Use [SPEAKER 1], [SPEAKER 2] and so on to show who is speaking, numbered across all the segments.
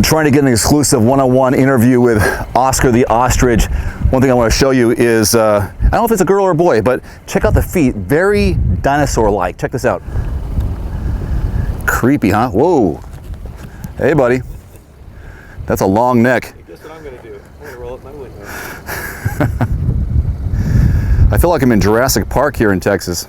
[SPEAKER 1] Trying to get an exclusive one-on-one interview with Oscar the Ostrich. One thing I want to show you is, I don't know if it's a girl or a boy, but check out the feet. Very dinosaur-like. Check this out. Creepy, huh? Whoa. Hey, buddy. That's a long neck.
[SPEAKER 2] Guess what I'm going to do? I'm going to roll up my window.
[SPEAKER 1] I feel like I'm in Jurassic Park here in Texas.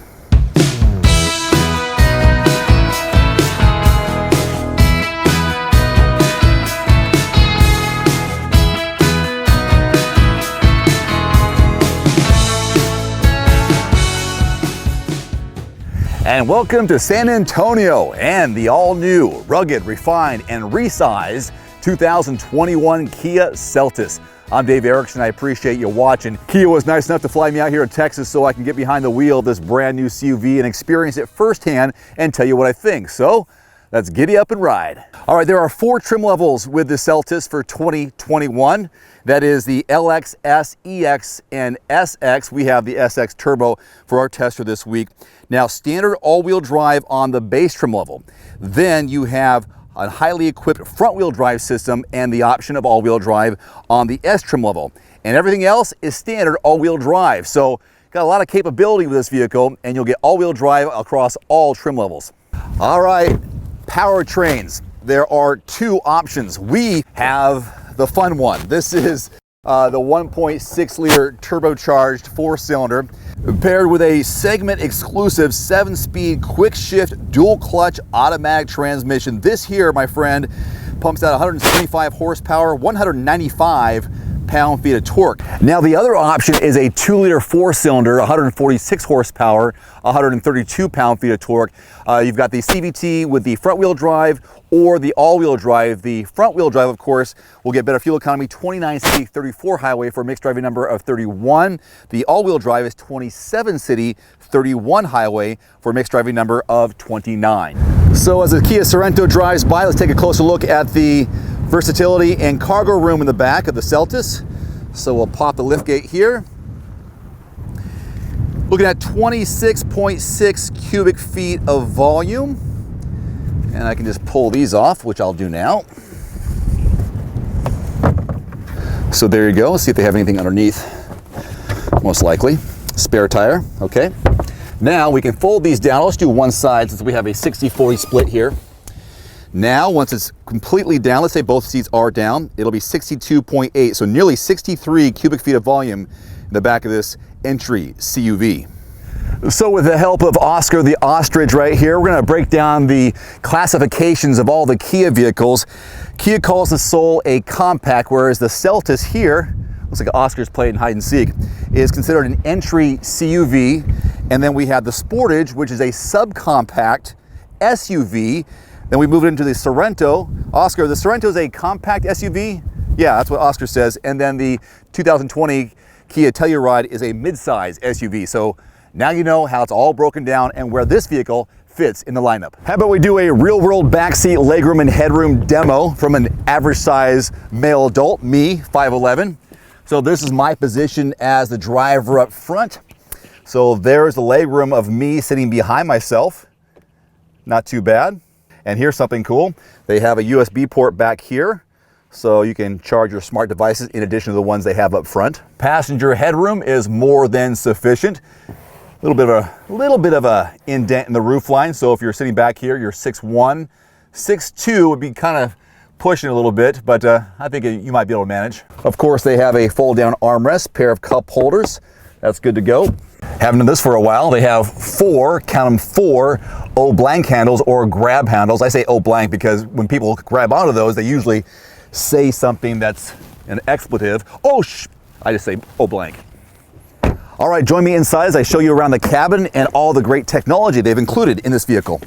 [SPEAKER 1] And welcome to San Antonio and the all-new, rugged, refined, and resized 2021 Kia Seltos. I'm Dave Erickson. I appreciate you watching. Kia was nice enough to fly me out here in Texas so I can get behind the wheel of this brand new CUV and experience it firsthand and tell you what I think. So let's giddy up and ride. All right, there are 4 trim levels with the Seltos for 2021. That is the LX, S, EX, and SX. We have the SX Turbo for our tester this week. Now, standard all-wheel drive on the base trim level. Then you have a highly equipped front-wheel drive system and the option of all-wheel drive on the S trim level. And everything else is standard all-wheel drive. So, got a lot of capability with this vehicle, and you'll get all-wheel drive across all trim levels. All right, powertrains. There are 2 options. We have the fun one. This is the 1.6 liter turbocharged 4-cylinder paired with a segment exclusive 7-speed quick shift dual clutch automatic transmission. This here, my friend, pumps out 175 horsepower, 195 pound-feet of torque. Now the other option is a 2-liter 4-cylinder, 146 horsepower, 132 pound-feet of torque. You've got the CVT with the front-wheel drive or the all-wheel drive. The front-wheel drive, of course, will get better fuel economy, 29 city, 34 highway for a mixed driving number of 31. The all-wheel drive is 27 city, 31 highway for a mixed driving number of 29. So as the Kia Sorento drives by, let's take a closer look at the versatility and cargo room in the back of the Seltos. So we'll pop the liftgate here. Looking at 26.6 cubic feet of volume. And I can just pull these off, which I'll do now. So there you go. Let's see if they have anything underneath. Most likely. Spare tire. Okay. Now we can fold these down. Let's do one side since we have a 60-40 split here. Now, once it's completely down, let's say both seats are down, it'll be 62.8, so nearly 63 cubic feet of volume in the back of this entry CUV. So with the help of Oscar the Ostrich right here, we're going to break down the classifications of all the Kia vehicles. Kia calls the Soul a compact, whereas the Seltos here, looks like Oscar's playing hide and seek, is considered an entry CUV. And then we have the Sportage, which is a subcompact SUV. Then we move into the Sorento. Oscar, the Sorento is a compact SUV? Yeah, that's what Oscar says. And then the 2020 Kia Telluride is a midsize SUV. So now you know how it's all broken down and where this vehicle fits in the lineup. How about we do a real-world backseat legroom and headroom demo from an average size male adult, me, 5'11". So this is my position as the driver up front. So there's the legroom of me sitting behind myself. Not too bad. And here's something cool. They have a USB port back here, so you can charge your smart devices in addition to the ones they have up front. Passenger headroom is more than sufficient. A little bit of a indent in the roof line, so if you're sitting back here, you're 6'1". 6'2" would be kind of pushing a little bit, but I think you might be able to manage. Of course, they have a fold-down armrest, pair of cup holders. That's good to go. Haven't done this for a while. They have 4, count them 4, O-blank handles or grab handles. I say O-blank because when people grab onto those, they usually say something that's an expletive. I just say O-blank. All right, join me inside as I show you around the cabin and all the great technology they've included in this vehicle.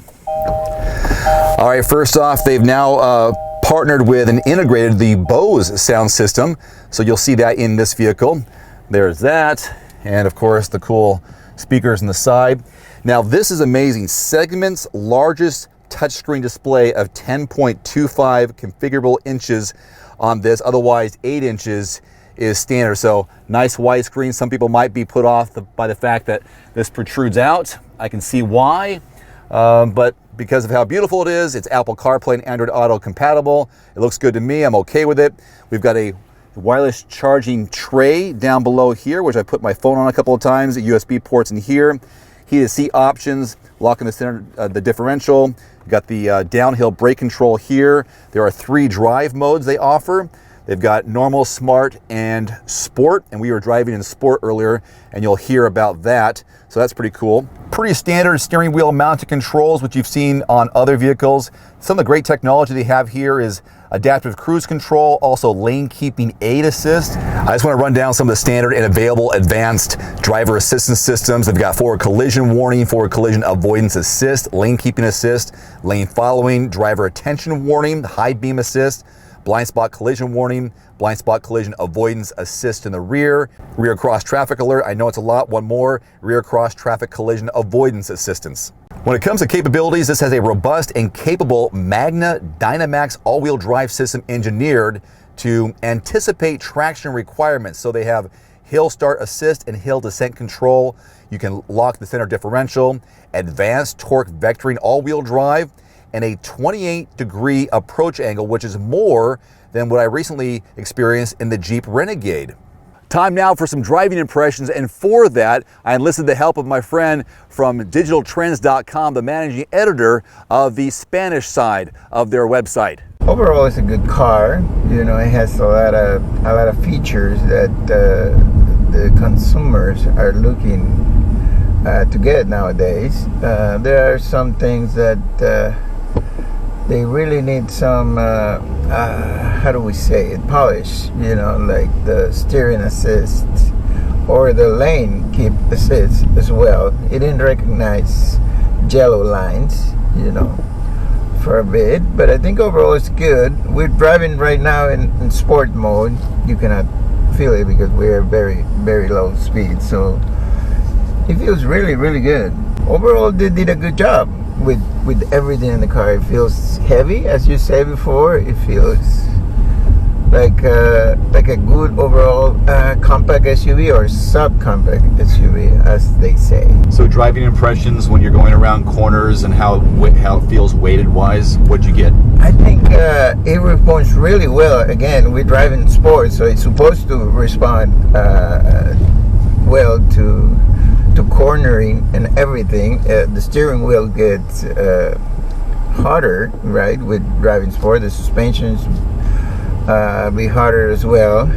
[SPEAKER 1] All right, first off, they've now partnered with and integrated the Bose sound system. So you'll see that in this vehicle. There's that. And of course, the cool speakers on the side. Now, this is amazing. Segment's largest touchscreen display of 10.25 configurable inches on this. Otherwise, 8 inches is standard. So nice widescreen. Some people might be put off by the fact that this protrudes out. I can see why. but because of how beautiful it is, it's Apple CarPlay and Android Auto compatible. It looks good to me. I'm okay with it. We've got a wireless charging tray down below here, which I put my phone on a couple of times. USB ports in here. Heated seat options, lock in the center, the differential. You've got the downhill brake control here. There are 3 drive modes they offer. They've got normal, smart, and sport, and we were driving in sport earlier, and you'll hear about that. So that's pretty cool. Pretty standard steering wheel mounted controls, which you've seen on other vehicles. Some of the great technology they have here is adaptive cruise control, also lane keeping aid assist. I just want to run down some of the standard and available advanced driver assistance systems. They've got forward collision warning, forward collision avoidance assist, lane keeping assist, lane following, driver attention warning, high beam assist, blind spot collision warning, blind spot collision avoidance assist in the rear, rear cross traffic alert. I know it's a lot. One more, rear cross traffic collision avoidance assistance. When it comes to capabilities, this has a robust and capable Magna Dynamax all-wheel drive system engineered to anticipate traction requirements. So they have hill start assist and hill descent control. You can lock the center differential, advanced torque vectoring all-wheel drive, and a 28-degree approach angle, which is more than what I recently experienced in the Jeep Renegade. Time now for some driving impressions, and for that, I enlisted the help of my friend from digitaltrends.com, the managing editor of the Spanish side of their website.
[SPEAKER 3] Overall, it's a good car. You know, it has a lot of features that the consumers are looking to get nowadays. There are some things that they really need some, how do we say it, polish, you know, like the steering assist or the lane keep assist as well. It didn't recognize yellow lines, you know, for a bit, but I think overall it's good. We're driving right now in sport mode. You cannot feel it because we're very, very low speed, so it feels really, really good. Overall, they did a good job with everything in the car. It feels heavy, as you said before. It feels like a good overall compact SUV or subcompact SUV, as they say.
[SPEAKER 1] So driving impressions when you're going around corners and how it feels weighted wise, what'd you get?
[SPEAKER 3] I think it responds really well. Again, we're driving sport, so it's supposed to respond well to cornering and everything. The steering wheel gets harder, right, with driving sport. The suspensions be harder as well,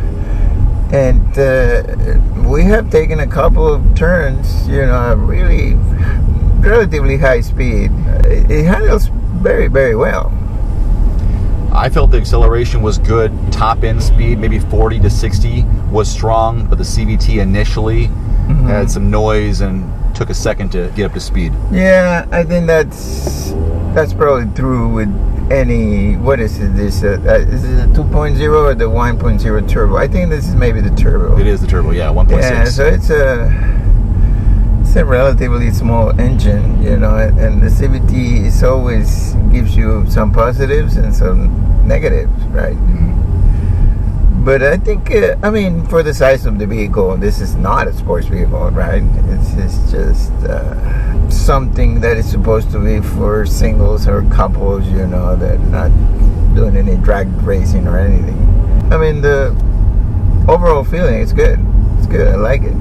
[SPEAKER 3] and we have taken a couple of turns, you know, really relatively high speed. It handles very, very well.
[SPEAKER 1] I felt the acceleration was good. Top end speed, maybe 40 to 60 was strong, but the CVT initially had some noise and took a second to get up to speed.
[SPEAKER 3] Yeah, I think that's probably true with any, what is it, this is it a 2.0 or the 1.0 turbo? I think this is maybe the turbo.
[SPEAKER 1] It is the turbo, yeah, 1.6.
[SPEAKER 3] Yeah, so it's a relatively small engine, you know, and the CVT is always gives you some positives and some negatives, right? But I think, I mean, for the size of the vehicle, this is not a sports vehicle, right? It's just something that is supposed to be for singles or couples, you know, that are not doing any drag racing or anything. I mean, the overall feeling is good. It's good. I like it.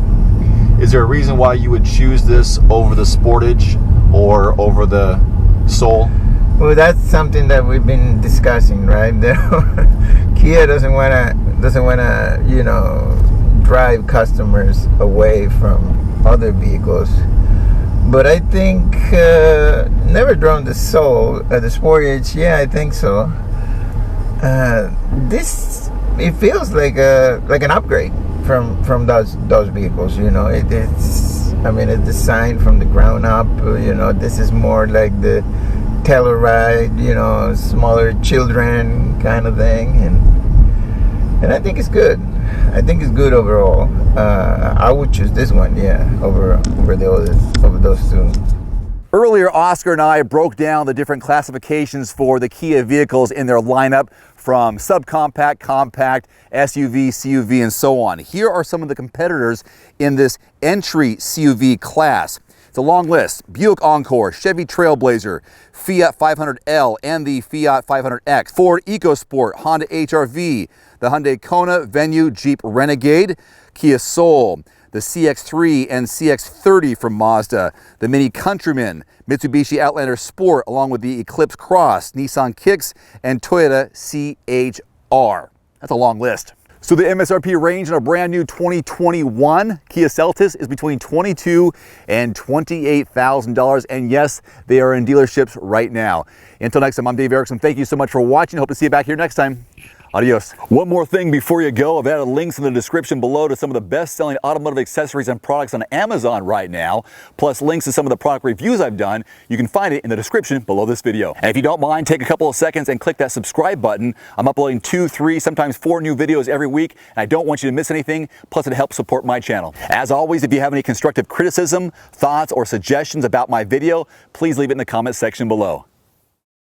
[SPEAKER 1] Is there a reason why you would choose this over the Sportage or over the Soul?
[SPEAKER 3] Well, that's something that we've been discussing, right? Kia doesn't wanna, you know, drive customers away from other vehicles. But I think never drove the Soul, the Sportage. Yeah, I think so. This, it feels like an upgrade from those vehicles. You know, it's, I mean, it's designed from the ground up. You know, this is more like the Telluride, you know, smaller children kind of thing, and I think it's good. I think it's good overall. I would choose this one, yeah, over those two.
[SPEAKER 1] Earlier, Oscar and I broke down the different classifications for the Kia vehicles in their lineup, from subcompact, compact, SUV, CUV, and so on. Here are some of the competitors in this entry CUV class. It's a long list. Buick Encore, Chevy Trailblazer, Fiat 500L and the Fiat 500X, Ford EcoSport, Honda HR-V, the Hyundai Kona, Venue, Jeep Renegade, Kia Soul, the CX-3 and CX-30 from Mazda, the Mini Countryman, Mitsubishi Outlander Sport, along with the Eclipse Cross, Nissan Kicks, and Toyota CHR. That's a long list. So the MSRP range in a brand new 2021 Kia Seltos is between $22,000 and $28,000. And yes, they are in dealerships right now. Until next time, I'm Dave Erickson. Thank you so much for watching. Hope to see you back here next time. Adios. One more thing before you go, I've added links in the description below to some of the best-selling automotive accessories and products on Amazon right now, plus links to some of the product reviews I've done. You can find it in the description below this video. And if you don't mind, take a couple of seconds and click that subscribe button. I'm uploading 2, 3, sometimes 4 new videos every week, and I don't want you to miss anything, plus it helps support my channel. As always, if you have any constructive criticism, thoughts, or suggestions about my video, please leave it in the comment section below.